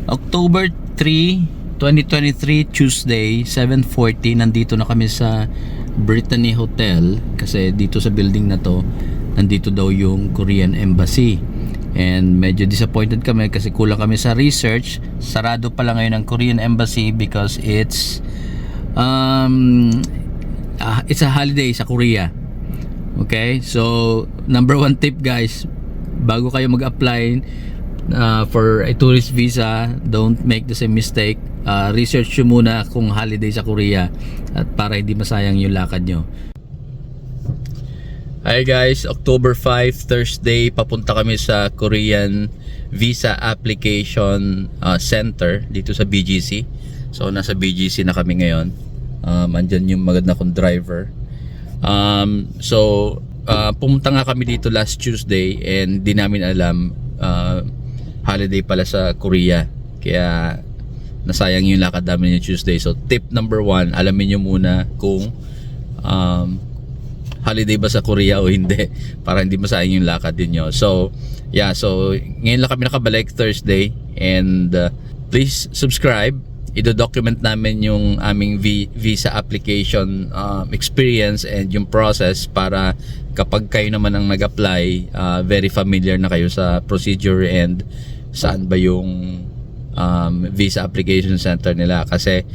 October 3, 2023, Tuesday, 7:40. Nandito na kami sa Brittany Hotel kasi dito sa building na to nandito daw yung Korean Embassy. And medyo disappointed kami kasi kulang kami sa research. Sarado pala ngayon ang Korean Embassy because it's a holiday sa Korea. Okay? So, number one tip guys, bago kayo mag-apply for a tourist visa, don't make the same mistake. Research nyo muna kung holiday sa Korea at para hindi masayang yung lakad nyo. Hi guys, October 5, Thursday, papunta kami sa Korean Visa Application Center dito sa BGC. So nasa BGC na kami ngayon. Andyan yung maganda kong driver. Pumunta nga kami dito last Tuesday and di namin alam holiday pala sa Korea, kaya nasayang yung lakad namin yung Tuesday. So tip number 1, alamin nyo muna kung holiday ba sa Korea o hindi para hindi masayang yung lakad din nyo. So yeah, so ngayon lang kami nakabalik Thursday and please subscribe. Ido-document namin yung aming visa application experience and yung process para kapag kayo naman ang nag-apply, very familiar na kayo sa procedure and saan ba yung visa application center nila. Kasi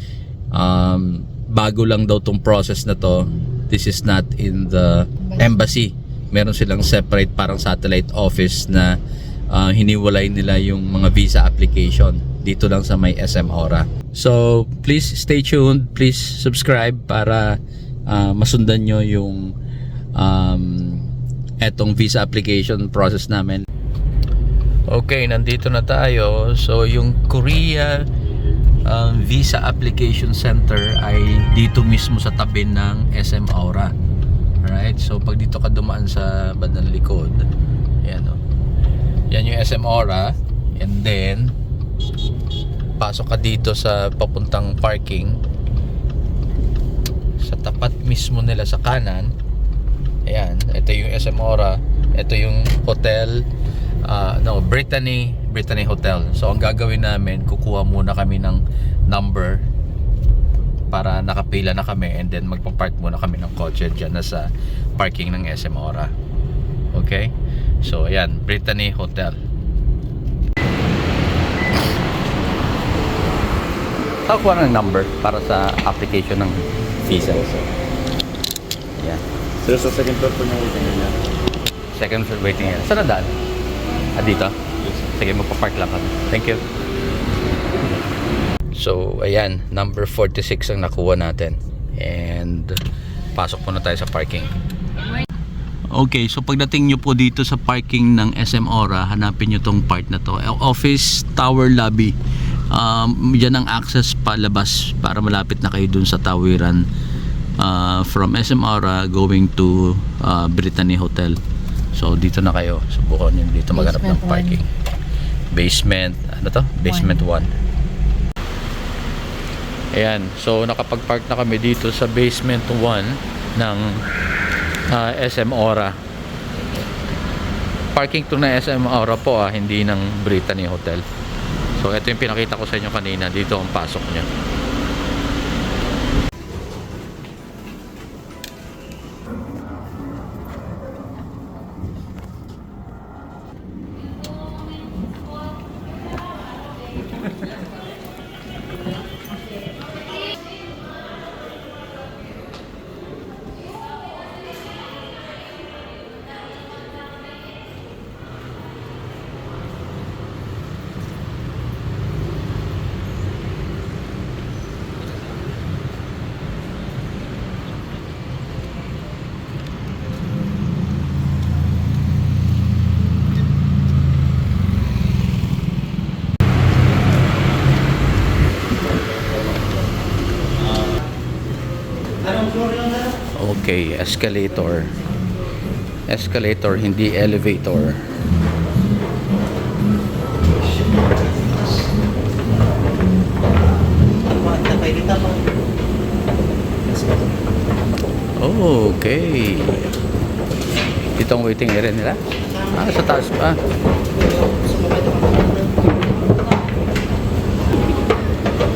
bago lang daw tong process na to. This is not in the embassy. Meron silang separate parang satellite office na hiniwalay nila yung mga visa application dito lang sa may SM Aura. So please stay tuned, please subscribe para masundan nyo yung etong visa application process namin. Okay, nandito na tayo. So yung Korea Visa Application Center ay dito mismo sa tabi ng SM Aura. Alright, so pag dito ka dumaan sa bandang likod, ayan o, yan yung SM Aura, and then pasok ka dito sa papuntang parking. Sa tapat mismo nila sa kanan, ayan, ito yung SM Aura, ito yung hotel, Brittany Hotel. So ang gagawin namin, kukuha muna kami ng number para nakapila na kami, and then magpa-park muna kami ng kotse dyan na sa parking ng SM Aura. Okay? So ayan, Brittany Hotel. Kakuha ng number para sa application ng visa. Ayan. So sa second floor po niya waiting area. Second floor waiting area. Saan na daan? Dito? Yes, sir. Sige, magpa-park lang kami. Thank you. So, ayan, number 46 ang nakuha natin. And pasok muna tayo sa parking. Okay, so pagdating nyo po dito sa parking ng SM Aura, hanapin nyo tong part na to. Office Tower Lobby. Yan ang access palabas para malapit na kayo dun sa tawiran from SM Aura going to Brittany Hotel. So dito na kayo, subukan nyo dito maghanap ng parking. Basement, ano to? Basement 1. Ayan, so nakapag-park na kami dito sa basement 1 ng SM Aura. Parking to na SM Aura po, hindi ng Brittany Hotel. So ito yung pinakita ko sa inyo kanina, dito ang pasok niya. Okay, escalator. Escalator, hindi elevator. Okay. Dito ang waiting area nila. Sa taas pa.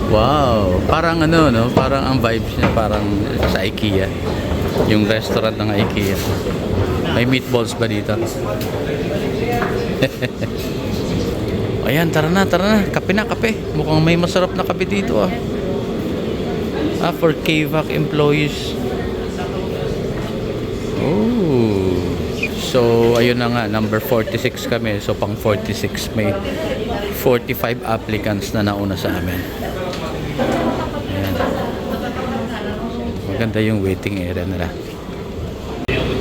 Wow, parang ano, no? Parang ang vibes niya parang sa IKEA. Yung restaurant ng IKEA. May meatballs ba dito? Ayan, tara na, tara na. Kape na, kape. Mukhang may masarap na kape dito, ah. For KVAC employees. Oh. So, ayun na nga, number 46 kami. So, pang 46 may 45 applicants na nauna sa amin. Ayan. Maganda yung waiting area nila.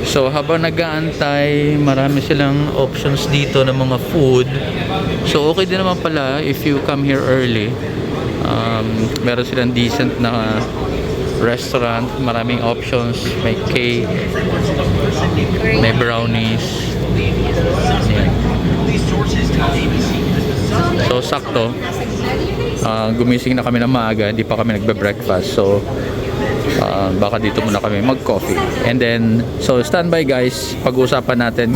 So, habang nag-aantay, marami silang options dito ng mga food. So, okay din naman pala if you come here early. Meron silang decent na restaurant, maraming options, may cake, may brownies. Ayan. So sakto, gumising na kami ng maaga, hindi pa kami nagbe-breakfast, so baka dito muna kami mag-coffee. And then, so standby guys, pag-uusapan natin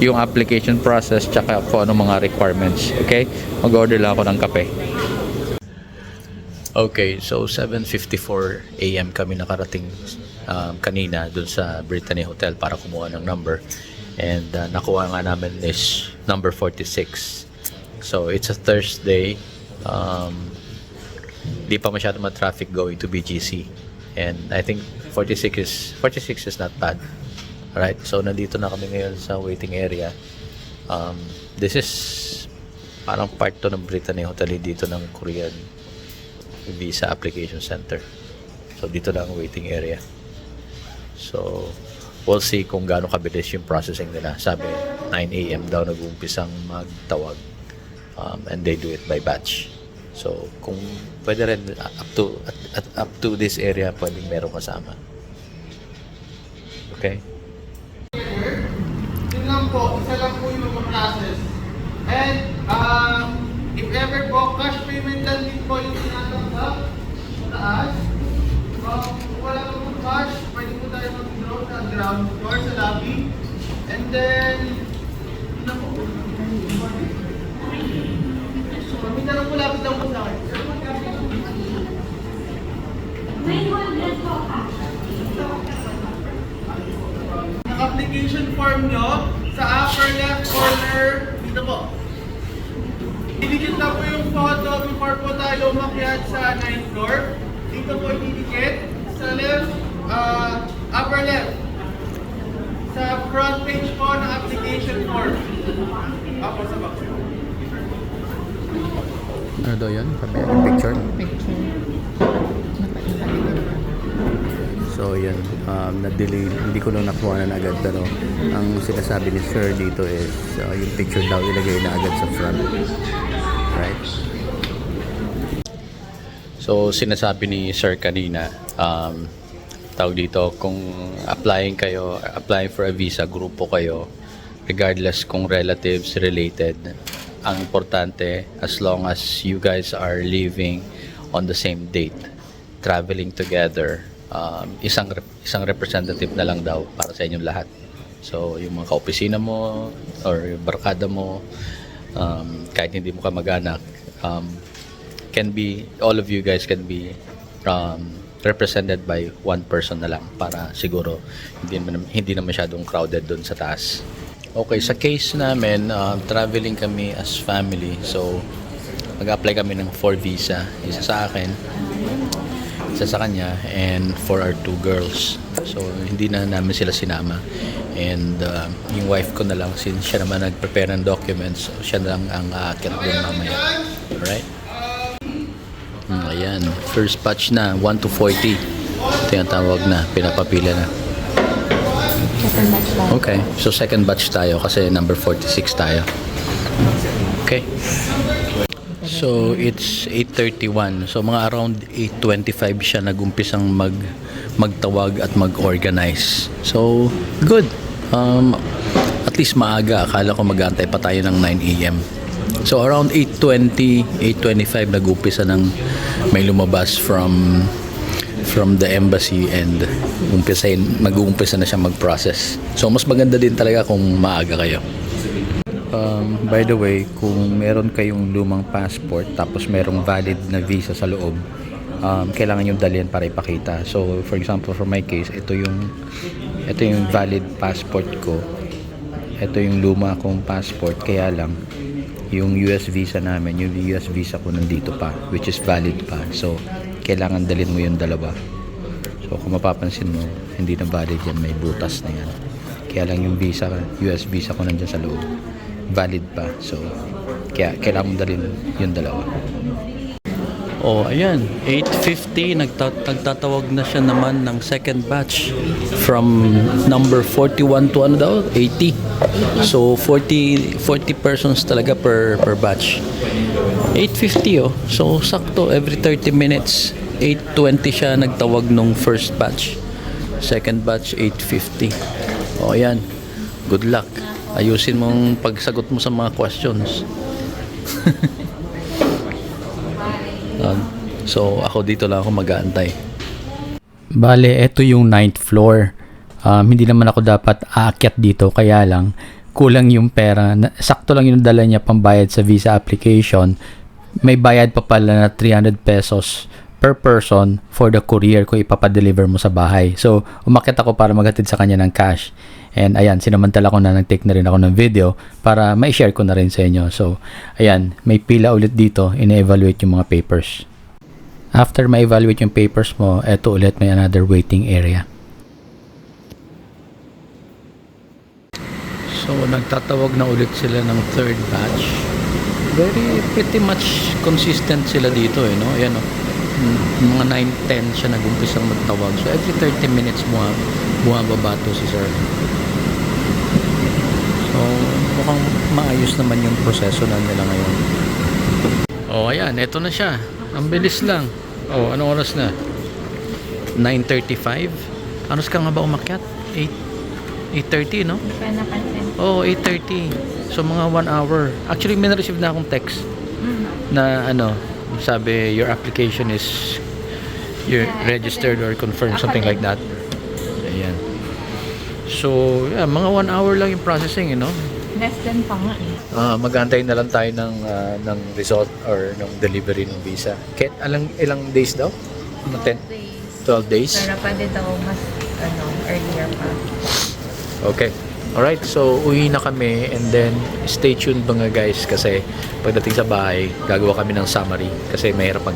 yung application process tsaka kung ano mga requirements. Okay, mag-order lang ako ng kape. Okay, so 7:54 AM kami nakarating kanina dun sa Brittany Hotel para kumuha ng number. And nakuha nga namin is number 46. So it's a Thursday. Di pa masyado traffic going to BGC. And I think 46 is not bad. Alright, so nandito na kami ngayon sa waiting area. This is parang part to ng Brittany Hotel dito ng Korean Visa Application Center. So dito lang ang waiting area. So we'll see kung gaano kabilis yung processing nila. Sabi 9 AM daw nag-uumpisang magtawag, and they do it by batch. So kung pwede rin up to this area pwedeng meron kasama. Okay? Yun lang po, isa lang po yung process. And if ever po, cash payment lang din po yung tinatanggap sa taas. Kung wala po po cash, pwede po tayo mag-draw sa ground floor, sa lobby. And then, yun lang po. So, may tanong po lapit lang po sa akin. Ang application form nyo, sa upper left corner, dito po. Didikit na po yung photo before po tayo umakyat sa 9th floor. Dito po didikit. Sa left, upper left. Sa front page po ng application form. Ako sa box. Ano daw yun? Sabi yung picture? So yan, na-delay, hindi ko na nakuha na agad, pero ang sinasabi ni sir dito is yung picture daw ilagay na agad sa front. Right? So sinasabi ni sir kanina, tawag dito, kung applying for a visa, grupo kayo, regardless kung relatives, related, ang importante, as long as you guys are living on the same date, traveling together, isang representative na lang daw para sa inyong lahat. So yung mga kaopisina mo or yung barkada mo, kahit hindi mo kamag-anak, all of you guys can be represented by one person na lang para siguro hindi na masyadong crowded doon sa taas. Okay, sa case namin, traveling kami as family, so mag-apply kami ng 4 visa, isa sa akin, isa sa kanya, and for our 2 girls. So hindi na namin sila sinama, and yung wife ko na lang, since siya naman nag-prepare ng documents, so siya na lang ang aakyat doon mamaya. Alright? Ayan, first batch na, 1 to 40 tinatawag na, pinapapila na. Second batch lang. Okay, so second batch tayo kasi number 46 tayo. Okay. So it's 8:31. So mga around 8:25 siya nagumpisang magtawag at mag-organize. So good. At least maaga. Akala ko mag-aantay pa tayo ng 9 AM. So around 8:20, 8:25 nag-umpisa ng may lumabas from the embassy, and mag-uumpisa na siya mag-process. So mas maganda din talaga kung maaga kayo. By the way, kung meron kayong lumang passport tapos merong valid na visa sa loob, kailangan yung dalhin para ipakita. So, for example, for my case, ito yung valid passport ko. Ito yung luma kong passport, kaya lang yung US visa namin, yung US visa ko nandito pa, which is valid pa. So, kailangan dalhin mo yung dalawa. So, kung mapapansin mo, hindi na valid yan, may butas na yan. Kaya lang yung visa, US visa ko nandyan sa loob, valid pa. So, kaya kailangan mo dalhin yung dalawa. Oh, ayan, 8:50, nagtatawag na siya naman ng second batch from number 41 to ano daw, 80. So 40 persons talaga per batch. 8:50 oh. So sakto every 30 minutes. 8:20 siya nagtawag nung first batch. Second batch 8:50. Oh, ayan. Good luck. Ayusin mong pagsagot mo sa mga questions. So ako dito lang ako mag-aantay. Bale, ito yung 9th floor. Hindi naman ako dapat aakyat dito, kaya lang kulang yung pera. Sakto lang yung dala niya pambayad sa visa application. May bayad pa pala na 300 pesos per person for the courier kung ipapadeliver mo sa bahay. So umakyat ako para maghatid sa kanya ng cash. And ayan, sinamantala ko na nag-take na rin ako ng video para ma-share ko na rin sa inyo. So ayan, may pila ulit dito, ine-evaluate yung mga papers. After ma-evaluate yung papers mo, eto ulit may another waiting area. So nagtatawag na ulit sila ng third batch. Pretty much consistent sila dito no? Ayan mga 9:10 siya nag-umpisang magtawag. So every 30 minutes bumababa to si sir. So mukhang maayos naman yung proseso na nila ngayon. Oh ayan, eto na siya. Ang bilis lang. Oh, anong oras na? 9:35. Anos ka nga ba umakyat? 8:30 no? Hindi pa napansin. Oh, 8:30. So mga 1 hour. Actually may na-receive na akong text na sabi your application is registered or confirmed, something like that. Ayan. So yeah, mga 1 hour lang yung processing, Less than pa nga eh. Mag-aantay na lang tayo ng result or ng delivery ng visa. Ilang days daw? 10? 12 days? Pero pwede daw mas earlier pa. Okay. Alright, so uwi na kami and then stay tuned mga guys kasi pagdating sa bahay, gagawa kami ng summary kasi mahirap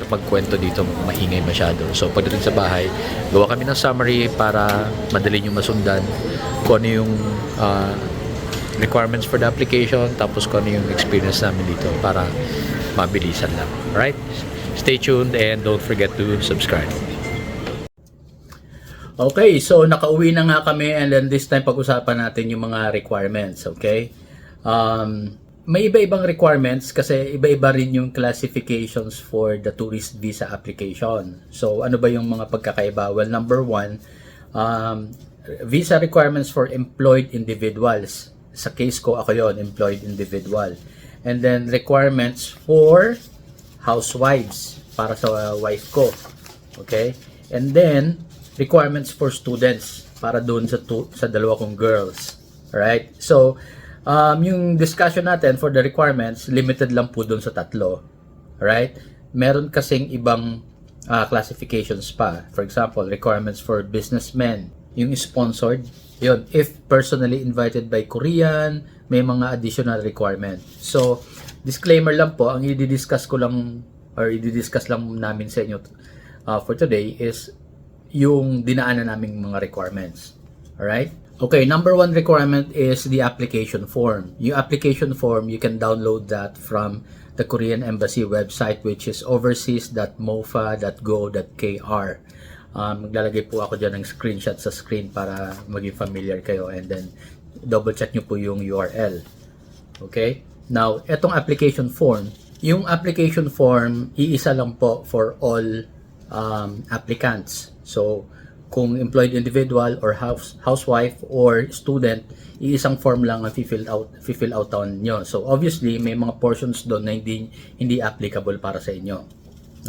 magkwento dito, maingay masyado. So pagdating sa bahay, gawa kami ng summary para madali nyo masundan kung ano yung requirements for the application, tapos kung ano yung experience namin dito para mabilisan lang. Alright? Stay tuned and don't forget to subscribe. Okay, so nakauwi na nga kami and then this time pag-usapan natin yung mga requirements, okay? May iba-ibang requirements kasi iba-iba rin yung classifications for the tourist visa application. So ano ba yung mga pagkakaiba? Well, number 1, visa requirements for employed individuals. Sa case ko, ako yon, employed individual. And then requirements for housewives, para sa wife ko. Okay? And then requirements for students para doon sa dalawa kong girls. Alright? So, yung discussion natin for the requirements, limited lang po doon sa 3. Alright? Meron kasing ibang classifications pa. For example, requirements for businessmen. Yung sponsored, yun. If personally invited by Korean, may mga additional requirement. So, disclaimer lang po, ang i-discuss ko lang or i-discuss lang namin sa inyo for today is yung dinaanan naming mga requirements. Alright? Okay, number 1 requirement is the application form. Yung application form, you can download that from the Korean Embassy website, which is overseas.mofa.go.kr. Maglalagay po ako dyan ng screenshot sa screen para maging familiar kayo and then double check nyo po yung URL. Okay? Now, etong application form, yung application form, iisa lang po for all applicants. So, kung employed individual or housewife or student, iisang form lang ang fill out nyo. So, obviously, may mga portions doon na hindi applicable para sa inyo.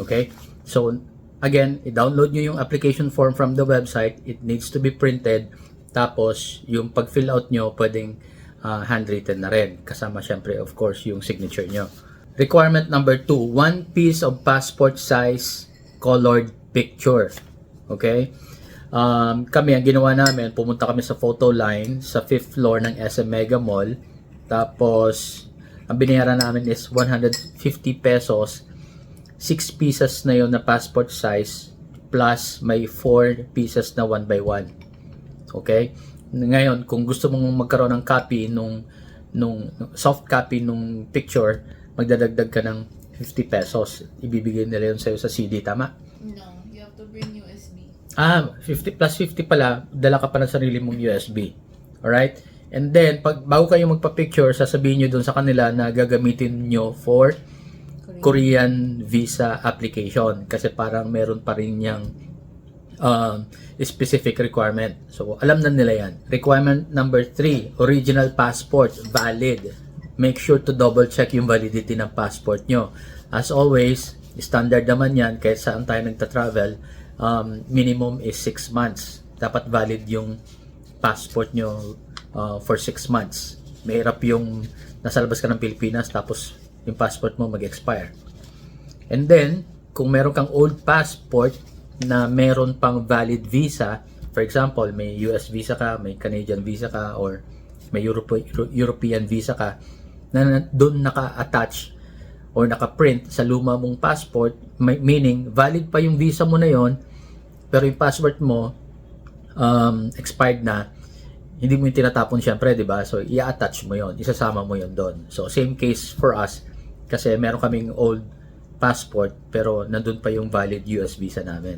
Okay? So, again, i-download nyo yung application form from the website. It needs to be printed. Tapos, yung pag-fill out nyo, pwedeng handwritten na rin. Kasama syempre of course yung signature nyo. Requirement number 2, 1 piece of passport size colored picture. Okay? Kami, ang ginawa namin, pumunta kami sa photo line sa 5th floor ng SM Mega Mall. Tapos, ang binayaran namin is 150 pesos. 6 pieces na yon na passport size plus may 4 pieces na 1 by 1. Okay? Ngayon, kung gusto mong magkaroon ng copy nung soft copy nung picture, magdadagdag ka ng 50 pesos. Ibibigay nila yun sa'yo sa CD, tama? No, you have to bring USB. 50 plus 50 pala, dala ka pa ng sarili mong USB. Alright? And then, bago kayo magpa-picture, sasabihin nyo dun sa kanila na gagamitin nyo for Korean visa application. Kasi parang meron pa rin niyang specific requirement. So, alam na nila yan. Requirement number 3, original passport, valid. Make sure to double check yung validity ng passport nyo. As always, standard naman yan, kahit saan tayo nagta-travel, minimum is 6 months. Dapat valid yung passport nyo for 6 months. Mahirap yung nasa labas ka ng Pilipinas tapos yung passport mo mag-expire. And then, kung meron kang old passport na meron pang valid visa, for example, may US visa ka, may Canadian visa ka, or may European visa ka, na doon naka-attach or naka-print sa luma mong passport, meaning valid pa yung visa mo na yon, pero yung passport mo expired na, hindi mo yung tinatapon syempre, di ba? So, i-attach mo yon, isasama mo yon doon. So, same case for us, kasi meron kaming old passport, pero nandun pa yung valid US visa namin.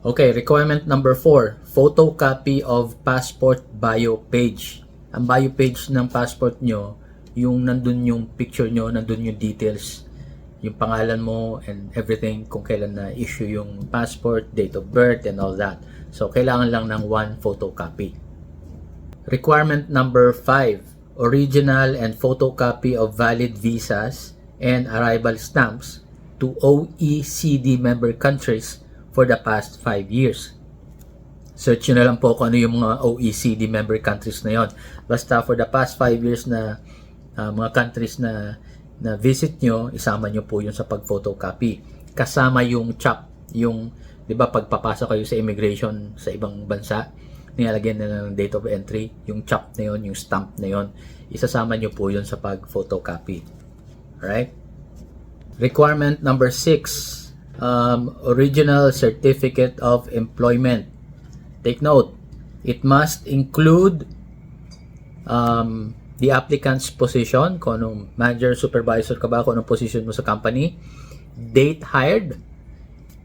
Okay, requirement number 4, photocopy of passport bio page. Ang bio page ng passport nyo, yung nandun yung picture nyo, nandun yung details, yung pangalan mo and everything, kung kailan na issue yung passport, date of birth and all that. So, kailangan lang ng 1 photocopy. Requirement number 5, original and photocopy of valid visas and arrival stamps to OECD member countries for the past 5 years. Search nyo na lang po kung ano yung mga OECD member countries na yon. Basta for the past 5 years na mga countries na visit nyo, isama nyo po yun sa pag-photocopy. Kasama yung CHOP, yung, di ba, pagpapasok kayo sa immigration sa ibang bansa, nilalagyan nila ng date of entry, yung CHOP na yon, yung stamp na yon, isasama nyo po yun sa pag-photocopy. Alright? Requirement number 6, original certificate of employment. Take note, it must include the applicant's position, kung anong manager, supervisor ka ba, kung anong position mo sa company, date hired,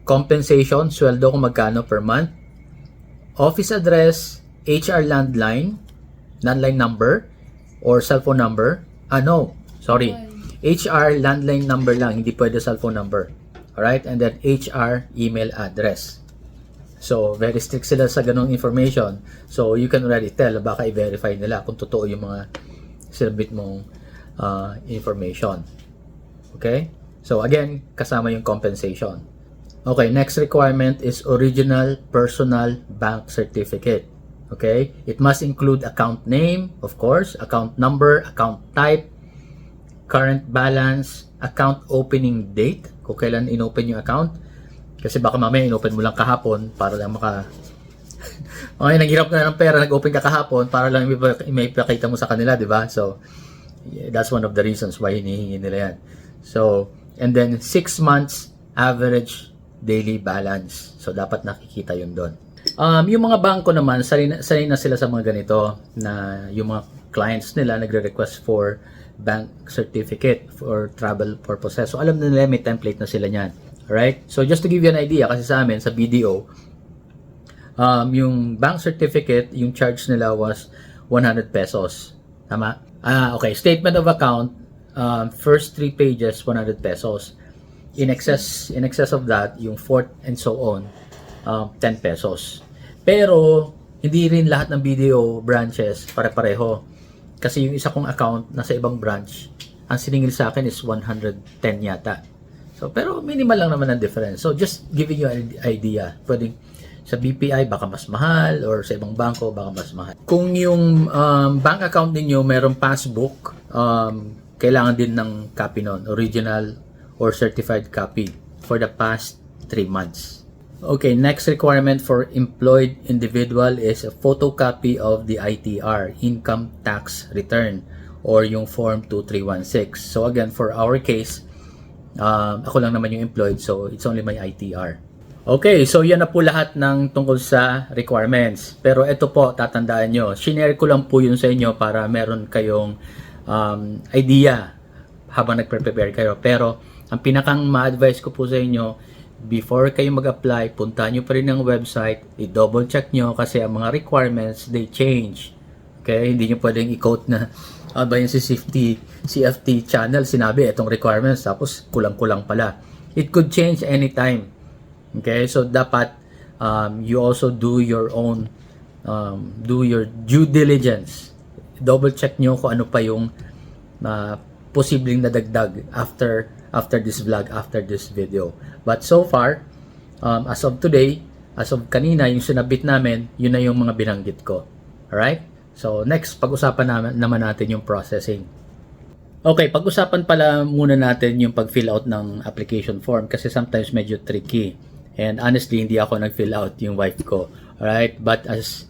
compensation, sweldo kung magkano per month, office address, HR landline number, or cellphone number. HR landline number lang, hindi pwede cellphone number. Alright? And then HR email address. So, very strict sila sa ganong information. So, you can already tell, baka i-verify nila kung totoo yung mga sinabit mong information. Okay? So, again, kasama yung compensation. Okay, next requirement is original personal bank certificate. Okay? It must include account name, of course, account number, account type, current balance, account opening date, kung kailan inopen yung account. Kasi baka mamaya inopen mo lang kahapon para lang okay, naghirap ka na ng pera, nag-open ka kahapon para lang may ipakita mo sa kanila, di ba? So, yeah, that's one of the reasons why hinihingi nila yan. So, and then 6 months average daily balance. So, dapat nakikita yun doon. Yung mga bangko naman, sanay na sila sa mga ganito na yung mga clients nila nagre-request for bank certificate for travel purposes. So, alam na nila, may template na sila niyan. Alright? So, just to give you an idea, kasi sa amin, sa BDO, yung bank certificate, yung charge nila was 100 pesos. Tama? Okay. Statement of account, first 3 pages, 100 pesos. In excess of that, yung fourth and so on, 10 pesos. Pero, hindi rin lahat ng BDO branches pare-pareho. Kasi yung isa kong account nasa ibang branch, ang siningil sa akin is 110 yata. So, pero minimal lang naman ang difference. So, just giving you an idea. Pwedeng Sa BPI baka mas mahal, or sa ibang bangko baka mas mahal. Kung yung bank account ninyo mayroong passbook, kailangan din ng copy nun, original or certified copy for the past 3 months. Okay, next requirement for employed individual is a photocopy of the ITR, income tax return, or yung form 2316. So again, for our case, ako lang naman yung employed, so it's only my ITR. Okay, so yan na po lahat ng tungkol sa requirements. Pero ito po, tatandaan nyo, shinare ko lang po yun sa inyo para meron kayong idea habang nagpre-prepare kayo. Pero ang pinakang ma-advise ko po sa inyo, before kayo mag-apply, puntahan nyo pa rin ang website, i-double check nyo kasi ang mga requirements, they change. Okay, hindi nyo pwedeng i-quote na ba yung si CFT channel, sinabi itong requirements, tapos kulang-kulang pala. It could change anytime. Okay, so dapat you also do your own do your due diligence. Double check nyo kung ano pa yung posibleng nadagdag after this vlog, after this video. But so far, as of today, as of kanina, yung sinabit namin, yun na yung mga binanggit ko. Alright? So next, pag-usapan naman natin yung processing. Okay, pag-usapan pala muna natin yung pag-fill out ng application form kasi sometimes medyo tricky. And honestly, hindi ako nag-fill out, yung wife ko. Alright? But as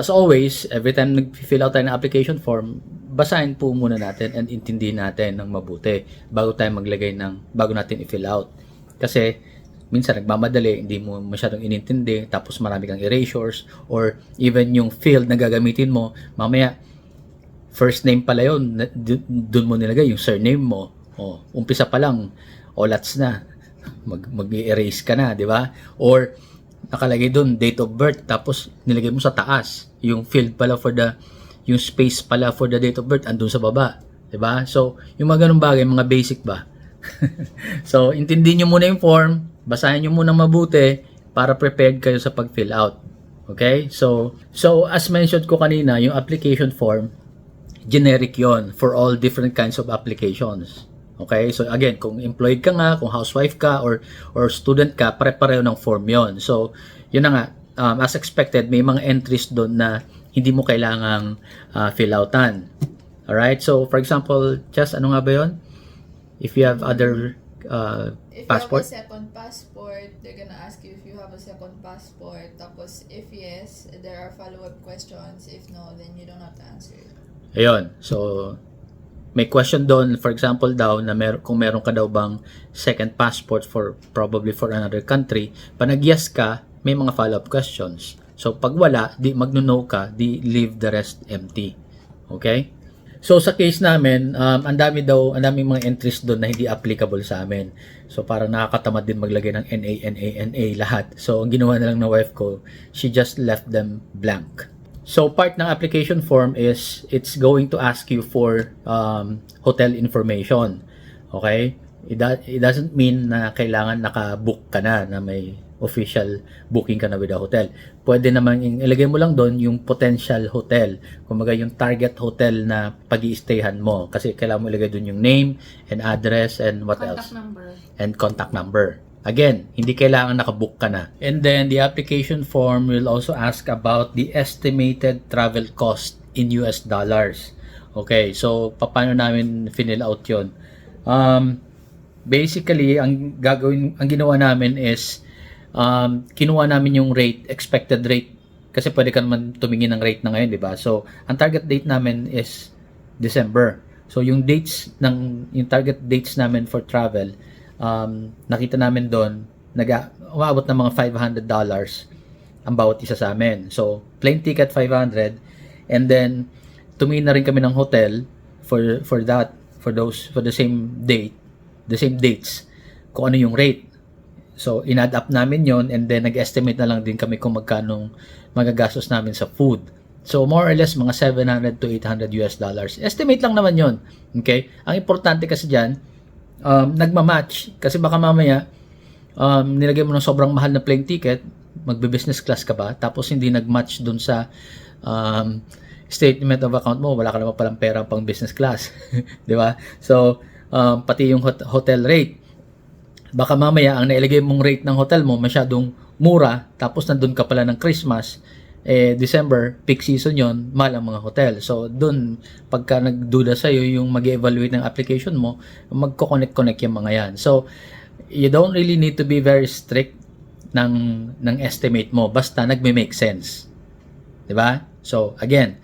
always, every time nag-fill out tayo ng application form, basahin po muna natin and intindihin natin ng mabuti bago natin i-fill out. Kasi minsan nagmamadali, hindi mo masyadong inintindi, tapos marami kang erasures, or even yung field na gagamitin mo, mamaya first name pala yun, dun mo nilagay yung surname mo. Umpisa pa lang, olats na. Mag-erase ka na, di ba? Or nakalagay doon date of birth, tapos nilagay mo sa taas yung field pala yung space pala for the date of birth andun sa baba, di ba? So yung mga ganung bagay, mga basic ba? So intindihin nyo muna yung form, basahin nyo muna mabuti para prepared kayo sa pag-fill out. Okay, so as mentioned ko kanina, yung application form generic yon for all different kinds of applications. Okay, so again, kung employed ka nga, kung housewife ka, or student ka, pare-pareho ng form yon. So, yun na nga, as expected, may mga entries doon na hindi mo kailangang fill outan. Alright, so for example, just ano nga ba yun? If you have other If passport? you have a second passport, they're gonna ask you if you have a second passport. Tapos, if yes, there are follow-up questions. If no, then you don't have to answer it. Ayun, so may question doon, for example daw, na kung meron ka daw bang second passport probably for another country, pag nag-yes ka, may mga follow-up questions. So, pag wala, di magno-no ka, di leave the rest empty. Okay? So, sa case namin, ang daming mga entries doon na hindi applicable sa amin. So, parang nakakatamad din maglagay ng NA lahat. So, ang ginawa na lang ng wife ko, she just left them blank. So, part ng application form is, it's going to ask you for hotel information. Okay? It doesn't mean na kailangan naka-book ka na may official booking ka na with a hotel. Pwede naman ilagay mo lang doon yung potential hotel. Kumbaga yung target hotel na pag-i-stayhan mo. Kasi kailangan mo ilagay doon yung name and address and what else? And contact number. Again, hindi kailangan nakabook ka na. And then, the application form will also ask about the estimated travel cost in US dollars. Okay, so, paano namin fill out yun? Basically, ang ginawa namin is, kinuha namin yung rate, expected rate. Kasi pwede ka naman tumingin ng rate na ngayon, di ba? So, ang target date namin is December. So, yung target dates namin for travel, nakita namin doon, umabot ng mga $500 ang bawat isa sa amin. So, plane ticket 500, and then tumingin na rin kami ng hotel for the same dates, kung ano yung rate. So, in-add up namin yon, and then nag-estimate na lang din kami kung magkano magagastos namin sa food. So, more or less, mga $700 to $800 US. Estimate lang naman yon. Okay? Ang importante kasi dyan, nagmamatch. Kasi baka mamaya, nilagay mo ng sobrang mahal na plane ticket, magbe-business class ka ba, tapos hindi nag-match dun sa statement of account mo, wala ka naman palang pera pang business class. Di ba? So, pati yung hotel rate. Baka mamaya ang nailagay mong rate ng hotel mo masyadong mura, tapos nandun ka pala ng Christmas, December, peak season yon, mahal ang mga hotel. So, dun, pagka nagduda sa'yo yung mag-evaluate ng application mo, magko-connect-connect yung mga yan. So, you don't really need to be very strict ng estimate mo, basta nagme-make sense. Diba? So, again,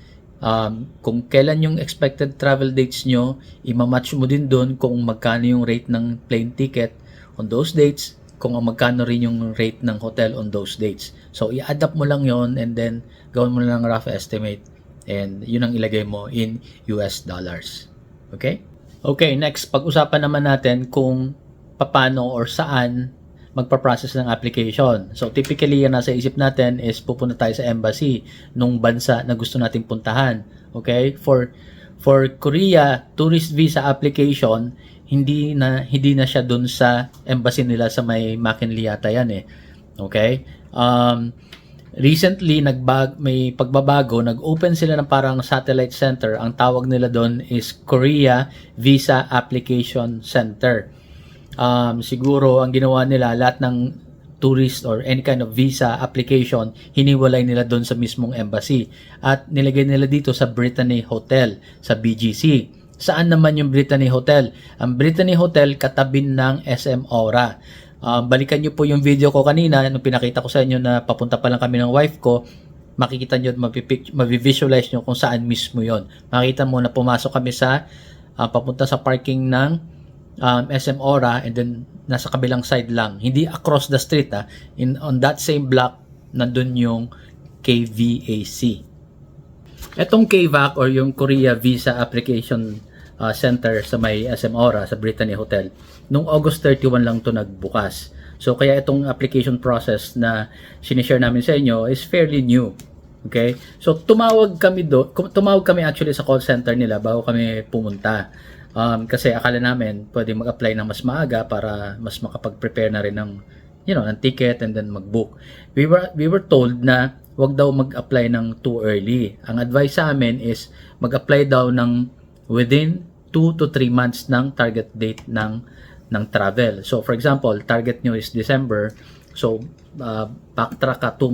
kung kailan yung expected travel dates nyo, imamatch mo din dun kung magkano yung rate ng plane ticket on those dates, kung magkano rin yung rate ng hotel on those dates. So, i-add up mo lang yon and then gawin mo lang rough estimate and yun ang ilagay mo in US dollars. Okay? Okay, next, pag-usapan naman natin kung paano or saan magpa-process ng application. So, typically, yung nasa isip natin is pupunta tayo sa embassy nung bansa na gusto nating puntahan. Okay? For Korea, tourist visa application, hindi na siya dun sa embassy nila sa may McKinley yata yan eh. Okay? Recently, may pagbabago, nag-open sila ng parang satellite center. Ang tawag nila doon is Korea Visa Application Center. Siguro, ang ginawa nila, lahat ng tourist or any kind of visa application, hiniwalay nila doon sa mismong embassy. At nilagay nila dito sa Brittany Hotel, sa BGC. Saan naman yung Brittany Hotel? Ang Brittany Hotel katabi ng SM Aura. Balikan nyo po yung video ko kanina nung pinakita ko sa inyo na papunta pa lang kami ng wife ko. Makikita nyo at mavisualize nyo kung saan mismo yon. Makikita mo na pumasok kami sa papunta sa parking ng SM Aura and then nasa kabilang side lang. Hindi across the street. On that same block, nandun yung KVAC. Etong KVAC or yung Korea Visa Application Center sa may SM Aura sa Brittany Hotel, nung August 31 lang to nagbukas. So kaya itong application process na sinishare namin sa inyo is fairly new. Okay? So tumawag kami actually sa call center nila bago kami pumunta. Kasi akala namin pwede mag-apply ng mas maaga para mas makapag-prepare na rin ng ng ticket and then mag-book. We were told na wag daw mag-apply ng too early. Ang advice sa amin is mag-apply daw ng within 2 to 3 months ng target date ng travel. So for example, target nyo is December. So backtrack ka 2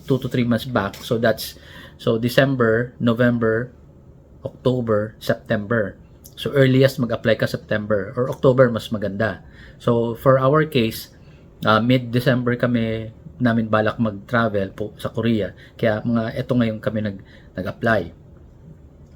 to 3 months back. So December, November, October, September. So earliest mag-apply ka September or October, mas maganda. So for our case, mid-December namin balak mag-travel po sa Korea. Kaya eto ngayon kami nag-apply.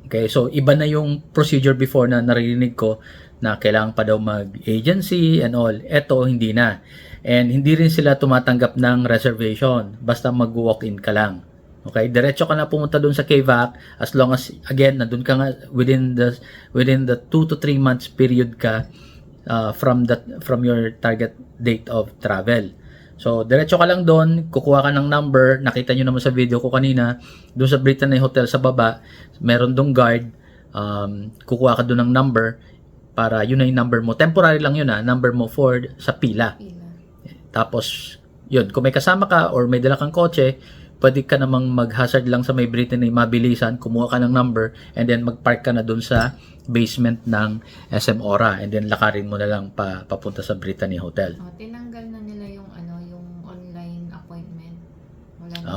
Okay, so iba na yung procedure before na narinig ko na kailangan pa daw mag-agency and all. Eto, hindi na. And hindi rin sila tumatanggap ng reservation. Basta mag-walk-in ka lang. Okay, diretso ka na pumunta dun sa KVAC as long as, again, nandun ka nga within the 2 to 3 months period ka from your target date of travel. So, diretso ka lang doon, kukuha ka ng number, nakita nyo naman sa video ko kanina, doon sa Brittany Hotel sa baba, meron doong guard, kukuha ka doon ng number, para yun na yung number mo. Temporary lang yun number mo for sa pila. Tapos, yun, kung may kasama ka or may dala kang kotse, pwede ka namang mag-hazard lang sa may Brittany, mabilisan, kumuha ka ng number, and then mag-park ka na doon sa basement ng SM Aura, and then lakarin mo na lang papunta sa Brittany Hotel. Tinanggal na nila yung online appointment. Wala na.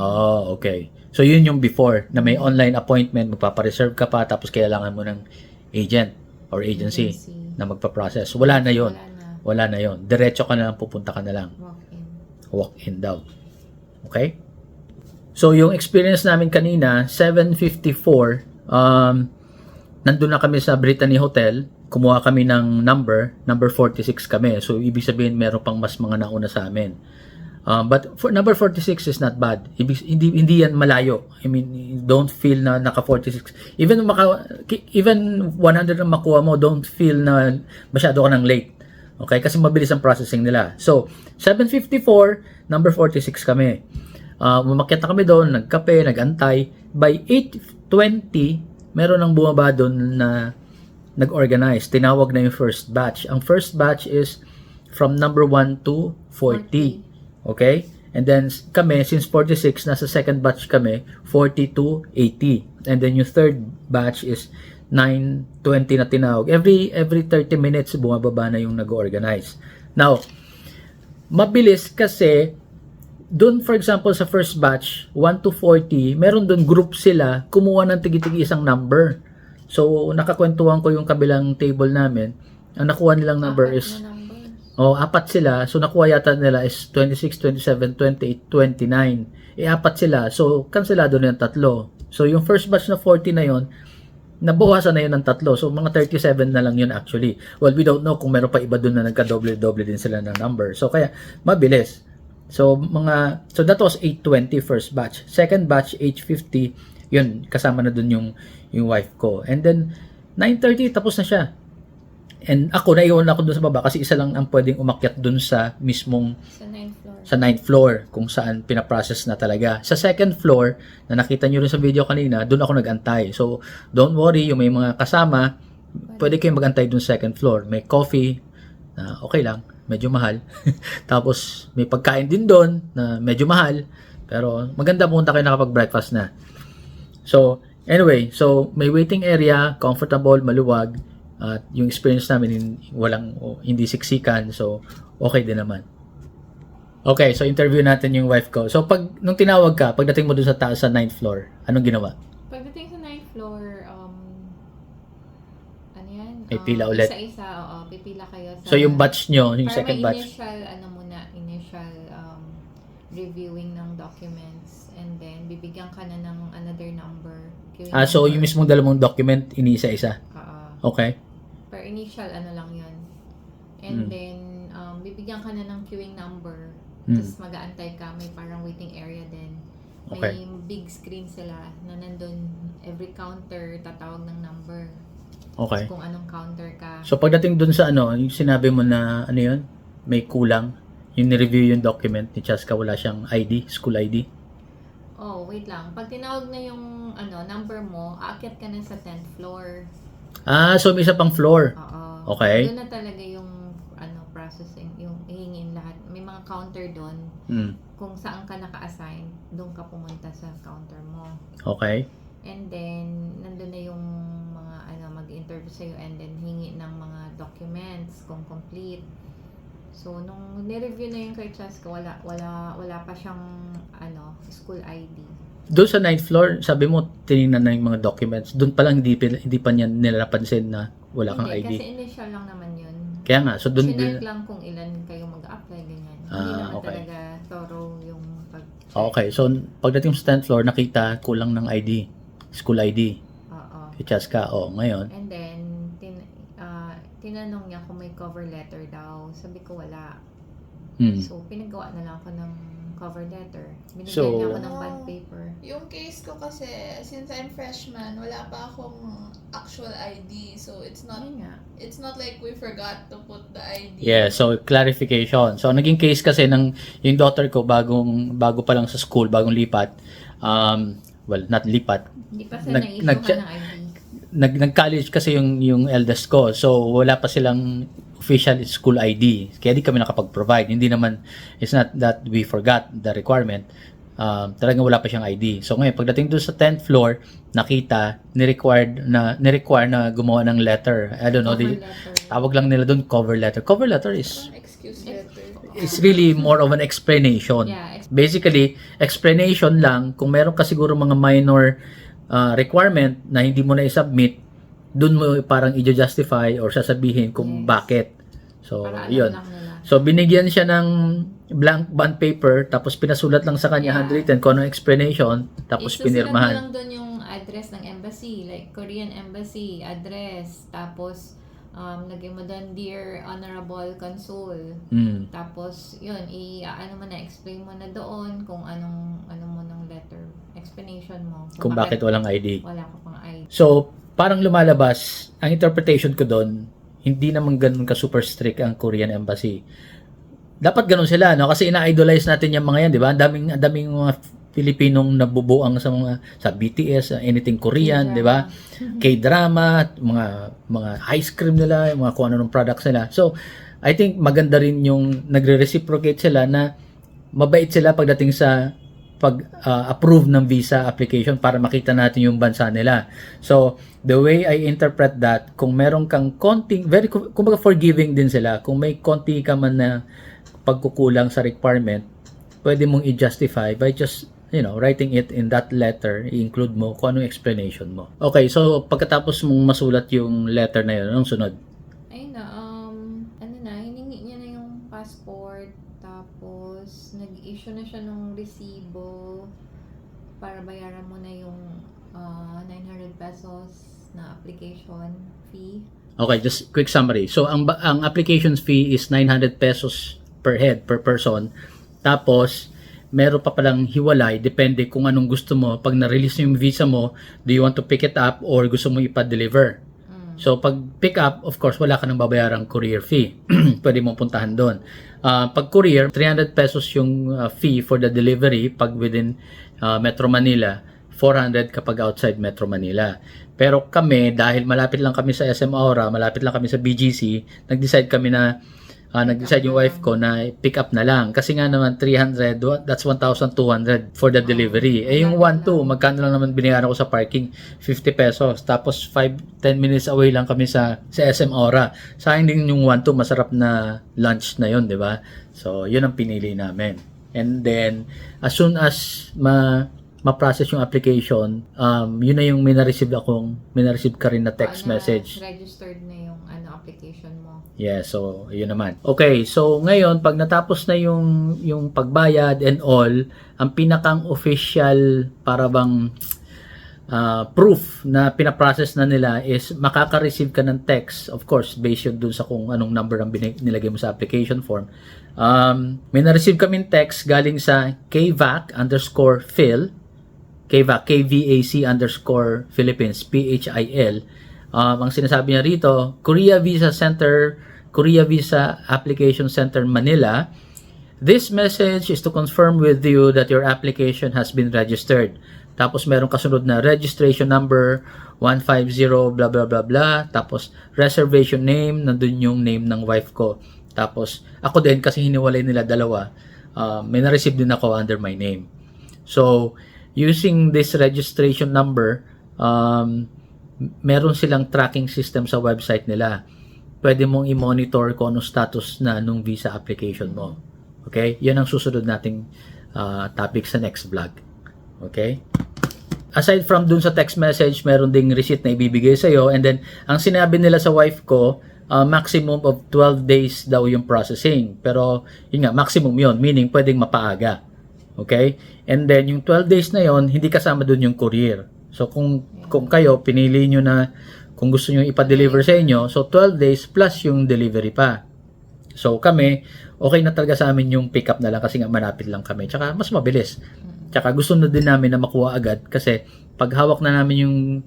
Okay. So, yun yung before, na may online appointment, magpapareserve ka pa, tapos kailangan mo ng agent or agency na magpa-process. Wala na yun. Wala na yun. Diretso ka na lang, pupunta ka na lang. Walk-in daw. Okay? So, yung experience namin kanina, 7:54, nandun na kami sa Brittany Hotel, kumuha kami ng number 46 kami. So, ibig sabihin, meron pang mas mga nauna sa amin. But for number 46 is not bad. Hindi yan malayo. I mean, don't feel na naka 46. Even 100 na makuha mo, don't feel na masyado ka ng late. Okay? Kasi mabilis ang processing nila. So, 7:54, number 46 kami. Umakyat na kami doon, nagkape, nagantay. By 8:20, meron nang bumaba doon na nag-organize. Tinawag na yung first batch. Ang first batch is from number 1 to 40. Okay? And then kami, since 46, nasa second batch kami, 40 to 80. And then yung third batch is 9:20 na tinawag. Every 30 minutes, bumababa na yung nag-organize. Now, Mabilis kasi doon, for example, sa first batch, 1 to 40, meron doon group sila, kumuha ng tigi-tigi isang number. So, nakakwentuhan ko yung kabilang table namin. Ang nakuha nilang number is, apat sila. So, nakuha yata nila is 26, 27, 28, 29. Apat sila. So, kanselado na yung 3. So, yung first batch na 40 na yon, nabawasan na yun ng 3. So, mga 37 na lang yun actually. Well, we don't know kung meron pa iba doon na nagka-doble-doble din sila ng number. So, kaya, mabilis. So that was 8:20 first batch. Second batch 8:50, yun kasama na dun yung wife ko. And then 9:30 tapos na siya. And ako naiwan ako dun sa baba kasi isa lang ang pwedeng umakyat dun sa mismong Sa 9th floor. sa 9th floor kung saan pinaprocess na talaga. Sa second floor na nakita niyo rin sa video kanina, dun ako nagantay. So don't worry, yung may mga kasama, pwede kayong magantay dun sa second floor. May coffee, okay lang. Medyo mahal. Tapos, may pagkain din doon na medyo mahal. Pero, maganda pumunta kayo nakapag-breakfast na. So, anyway, so may waiting area, comfortable, maluwag. At yung experience namin, hindi siksikan. So, okay din naman. Okay, so interview natin yung wife ko. So, nung tinawag ka, pagdating mo doon sa taas sa 9th floor, anong ginawa? Pagdating sa 9th floor, ano yan? May pila ulit. Isa-isa, oo. Pipila kayo sa... So, yung batch nyo, yung para second may batch. initial reviewing ng documents, and then bibigyan ka na ng another number. So yung mismong dalawang document, inisa-isa. Okay. Per initial, lang yun. And then, bibigyan ka na ng queuing number. Tapos mag-aantay ka. May parang waiting area din. Okay. May big screen sila na nandun every counter tatawag ng number. Okay. Kung anong counter ka. So pagdating dun sa yung sinabi mo na yun, may kulang, yung ni-review yung document ni Chaska, wala siyang ID, school ID. Oh, wait lang. Pag tinawag na yung number mo, aakyat ka na sa 10th floor. So may isa pang floor. Oo. Okay. Doon na talaga yung processing, yung hihingin lahat. May mga counter doon. Kung saan ka naka-assign, doon ka pumunta sa counter mo. Okay. And then, nandun na yung mga mag-interview sa'yo, and then hingi ng mga documents kung complete. So, nung nireview na yung kay Chaska, wala pa siyang school ID. Doon sa 9th floor, sabi mo, tinignan na yung mga documents. Doon pa lang hindi pa niya nilalapansin na wala kang ID. Kasi initial lang naman yun. Kaya nga, so doon Sinerk lang kung ilan kayo mag-apply, ganyan. Hindi naman okay. talaga thorough yung Okay, so pagdating sa 10th floor, nakita kulang ng ID. School ID. Oo. Kay Chaska, ngayon. And then, tinanong niya kung may cover letter daw. Sabi ko wala. So, pinagawa na lang ako ng cover letter. Binigyan niya ako ng bond paper. Yung case ko kasi, since I'm freshman, wala pa akong actual ID. So, it's not like we forgot to put the ID. Yeah, so clarification. So, naging case kasi yung daughter ko, bago pa lang sa school, bagong lipat, well, not lipat. Hindi pa sila na-issue ng ID. Nag-college kasi yung eldest ko. So, wala pa silang official school ID. Kaya di kami nakapag-provide. Hindi naman, it's not that we forgot the requirement. Talagang wala pa siyang ID. So, ngayon, pagdating doon sa 10th floor, nakita, ni-require na gumawa ng letter. I don't know, tawag lang nila doon cover letter. Cover letter is Excuse letter. it's really more of an explanation. Yeah, Basically, explanation lang. Kung meron ka siguro mga minor requirement na hindi mo na i-submit, dun mo parang i-justify or sasabihin kung bakit. So, yun. So, binigyan siya ng blank bond paper, tapos pinasulat lang sa kanya handwritten kung anong explanation, tapos pinirmahan. Isusulat mo lang dun yung address ng embassy, like Korean Embassy, address, tapos lagyan mo doon, Dear Honorable Consul. Tapos, yun, explain mo na doon kung ano mo ng letter. Explanation mo. Kung bakit walang ID. Wala ka pang ID. So, parang lumalabas, ang interpretation ko doon, hindi naman ganun ka super strict ang Korean Embassy. Dapat ganun sila, no? Kasi ina-idolize natin yung mga yan, di ba? Ang daming mga Pilipinong nabubuang sa BTS, anything Korean, di ba? K-drama, mga ice cream nila, mga kung ano ng products nila. So, I think maganda rin yung nagre-reciprocate sila na mabait sila pagdating sa pag-approve ng visa application para makita natin yung bansa nila. So, the way I interpret that, kung meron kang konting, kumbaga forgiving din sila, kung may konti ka man na pagkukulang sa requirement, pwede mong i-justify by just, writing it in that letter, i-include mo kung anong explanation mo. Okay, so pagkatapos mong masulat yung letter na yun, anong sunod? Ayun na, hiningi niya na yung passport, tapos nag-issue na siya ng resibo para bayaran mo na yung 900 pesos na application fee. Okay, just quick summary. So, ang application fee is 900 pesos per head, per person. Tapos, meron pa palang hiwalay, depende kung anong gusto mo. Pag na-release yung visa mo, do you want to pick it up or gusto mo ipa-deliver? So, pag pick up, of course, wala ka nang babayarang courier fee. Pwede mong puntahan doon. Pag courier, 300 pesos yung fee for the delivery pag within Metro Manila, 400 kapag outside Metro Manila. Pero kami, dahil malapit lang kami sa SM Aura, malapit lang kami sa BGC, nag-decide yung wife ko na pick up na lang. Kasi nga naman, 300, that's 1,200 for the delivery. Yung 1-2, magkano lang naman binayaran ko sa parking? 50 pesos. Tapos 5-10 minutes away lang kami sa SM Aura. Sa akin din yung 1-2, masarap na lunch na yun, di ba? So, yun ang pinili namin. And then, as soon as ma-process yung application, yun na yung minareceive ka rin na text message. Registered na yung application mo. Yeah, so yun naman. Okay, so ngayon pag natapos na yung pagbayad and all, ang pinakang official para bang proof na pinaprocess na nila is makaka-receive ka ng text, of course, based yun dun sa kung anong number ang nilagay mo sa application form. May na-receive kaming text galing sa KVAC_Phil, KVAC_Philippines, PHIL. Ang sinasabi niya rito, Korea Visa Application Center, Manila. This message is to confirm with you that your application has been registered. Tapos meron kasunod na registration number 150 blah blah blah blah. Tapos reservation name, nandun yung name ng wife ko. Tapos ako din kasi hiniwalay nila dalawa. May na-receive din ako under my name. So using this registration number, meron silang tracking system sa website nila. Pwede mong i-monitor kung anong status na nung visa application mo. Okay? Yan ang susunod nating topic sa next vlog. Okay? Aside from dun sa text message, meron ding receipt na ibibigay sa'yo. And then, ang sinabi nila sa wife ko, maximum of 12 days daw yung processing. Pero, yun nga, maximum yun. Meaning, pwedeng mapaaga. Okay? And then, yung 12 days na yon hindi kasama dun yung courier. So, kung kayo, pinili nyo na kung gusto nyo ipa-deliver sa inyo, so 12 days plus yung delivery pa. So, kami, okay na talaga sa amin yung pick up na lang kasi nga malapit lang kami. Tsaka, mas mabilis. Tsaka, gusto na din namin na makuha agad kasi pag hawak na namin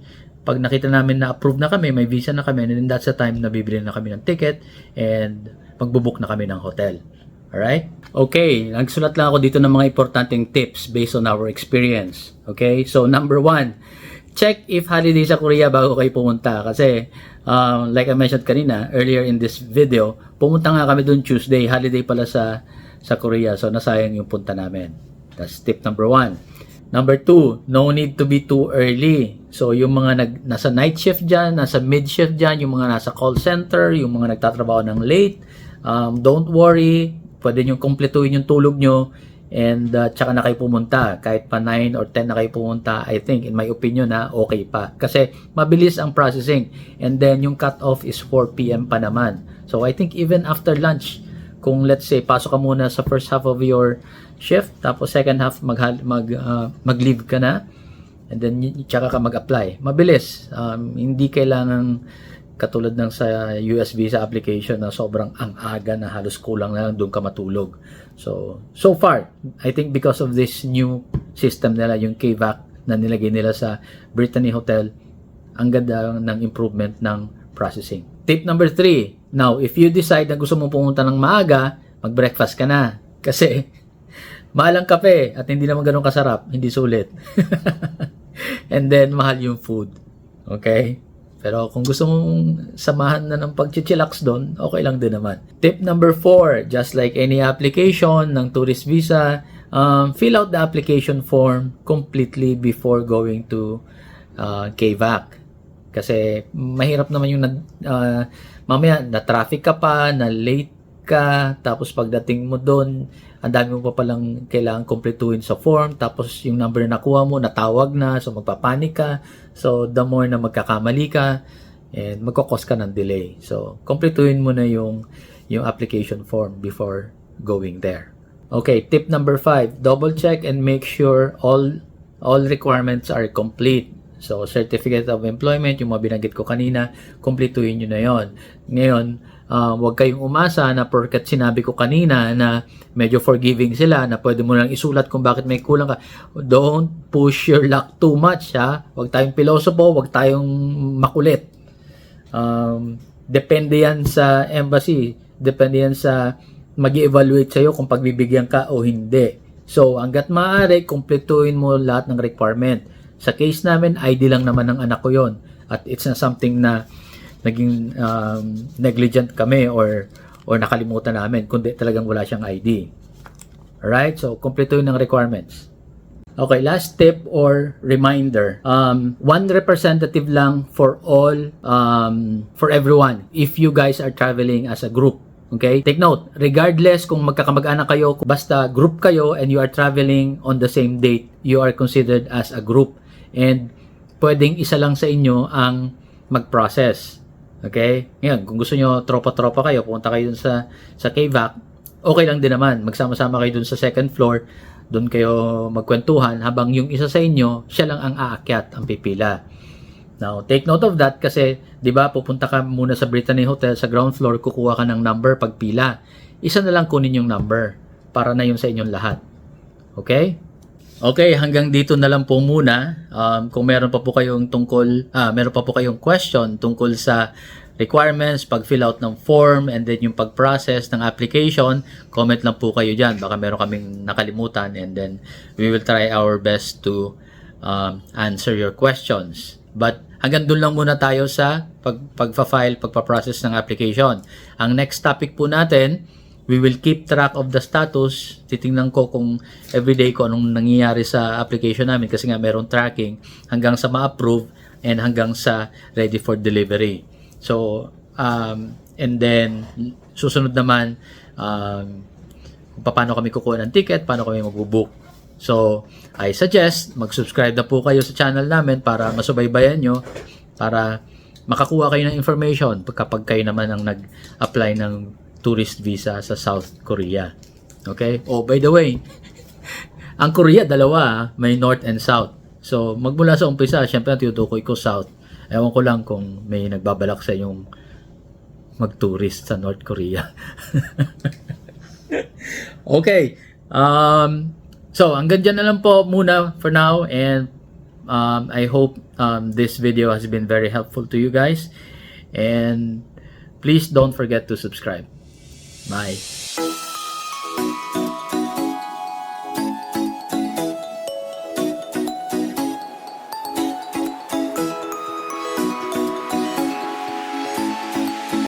pag nakita namin na approve na kami, may visa na kami, and then that's the time na bibili na kami ng ticket and magbubook na kami ng hotel. Alright? Okay, nagsulat lang ako dito ng mga importanteng tips based on our experience. Okay? So, number 1, check if holiday sa Korea bago kayo pumunta. Kasi, like I mentioned kanina, earlier in this video, pumunta nga kami dun Tuesday, holiday pala sa Korea. So, nasayang yung punta namin. That's tip number 1. Number 2, no need to be too early. So, yung mga nasa night shift dyan, nasa mid shift dyan, yung mga nasa call center, yung mga nagtatrabaho ng late, don't worry, pwede nyo kumpletuhin yung tulog nyo and tsaka na kayo pumunta. Kahit pa 9 or 10 na kayo pumunta, I think, in my opinion, okay pa. Kasi mabilis ang processing. And then, yung cut-off is 4 p.m. pa naman. So, I think even after lunch, kung let's say, pasok ka muna sa first half of your shift, tapos second half, mag-leave ka na, and then, tsaka ka mag-apply. Mabilis. Hindi kailangan katulad ng sa US visa application na sobrang ang aga na halos kulang na lang doon ka matulog. So far, I think because of this new system nila, yung KVAC na nilagay nila sa Brittany Hotel, ang ganda ng improvement ng processing. Tip number 3, now, if you decide na gusto mong pumunta ng maaga, mag-breakfast ka na. Kasi, mahal ang kape at hindi naman ganun kasarap, hindi sulit. And then, mahal yung food. Okay? Pero kung gusto mong samahan na ng pag-chillax doon, okay lang din naman. Tip number 4, just like any application ng tourist visa, fill out the application form completely before going to KVAC. Kasi mahirap naman yung mamaya na-traffic ka pa, na late ka, tapos pagdating mo doon, ang dami mo pa palang kailangan kumpletuhin sa form, tapos yung number na nakuha mo, natawag na, so magpapanik ka. So, the more na magkakamali ka, and magkakos ka ng delay. So, kumpletuhin mo na yung application form before going there. Okay, tip number 5, double check and make sure all requirements are complete. So, certificate of employment, yung mga binanggit ko kanina, kumpletuhin nyo na yon. Ngayon, huwag kayong umasa na porket sinabi ko kanina na medyo forgiving sila, na pwede mo lang isulat kung bakit may kulang ka. Don't push your luck too much, ha? Huwag tayong pilosopo, huwag tayong makulit. Depende yan sa embassy, depende yan sa mag-evaluate sa'yo kung pagbibigyan ka o hindi. So, hanggat maaari, kumpletuhin mo lahat ng requirement. Sa case namin, ID lang naman ng anak ko yon, at it's not something na naging negligent kami or nakalimutan namin, kundi talagang wala siyang ID. Alright, so kumpletuhin ng requirements. Okay, last tip or reminder. One representative lang for all, for everyone, if you guys are traveling as a group. Okay? Take note, regardless kung magkakamag-anak kayo, basta group kayo and you are traveling on the same date, you are considered as a group. And pwedeng isa lang sa inyo ang mag-process. Okay? Ngayon, kung gusto nyo tropa-tropa kayo, pumunta kayo dun sa KVAC, okay lang din naman. Magsama-sama kayo dun sa second floor, dun kayo magkwentuhan, habang yung isa sa inyo, siya lang ang aakyat, ang pipila. Now, take note of that kasi, di ba, pupunta ka muna sa Brittany Hotel, sa ground floor, kukuha ka ng number pagpila. Isa na lang kunin yung number para na yun sa inyong lahat. Okay? Okay, hanggang dito na lang po muna. Kung meron pa po kayong question tungkol sa requirements, pag-fill out ng form, and then yung pag-process ng application, comment lang po kayo dyan. Baka meron kaming nakalimutan, and then we will try our best to answer your questions. But hanggang doon lang muna tayo sa pagpa-file, pagpa-process ng application. Ang next topic po natin, we will keep track of the status. Titingnan ko kung everyday ko anong nangyayari sa application namin kasi nga merong tracking hanggang sa ma-approve and hanggang sa ready for delivery. So, and then susunod naman kung paano kami kukuha ng ticket, paano kami magbubook. So, I suggest mag-subscribe na po kayo sa channel namin para masubaybayan nyo, para makakuha kayo ng information kapag kayo naman ang nag-apply ng tourist visa sa South Korea. Okay? Oh, by the way, ang Korea, dalawa, may North and South. So, magmula sa umpisa, syempre tinutukoy ko South. Ewan ko lang kung may nagbabalak sa inyong mag-tourist sa North Korea. Okay. So, hanggang dyan na lang po muna for now, and I hope this video has been very helpful to you guys, and please don't forget to subscribe. Bye.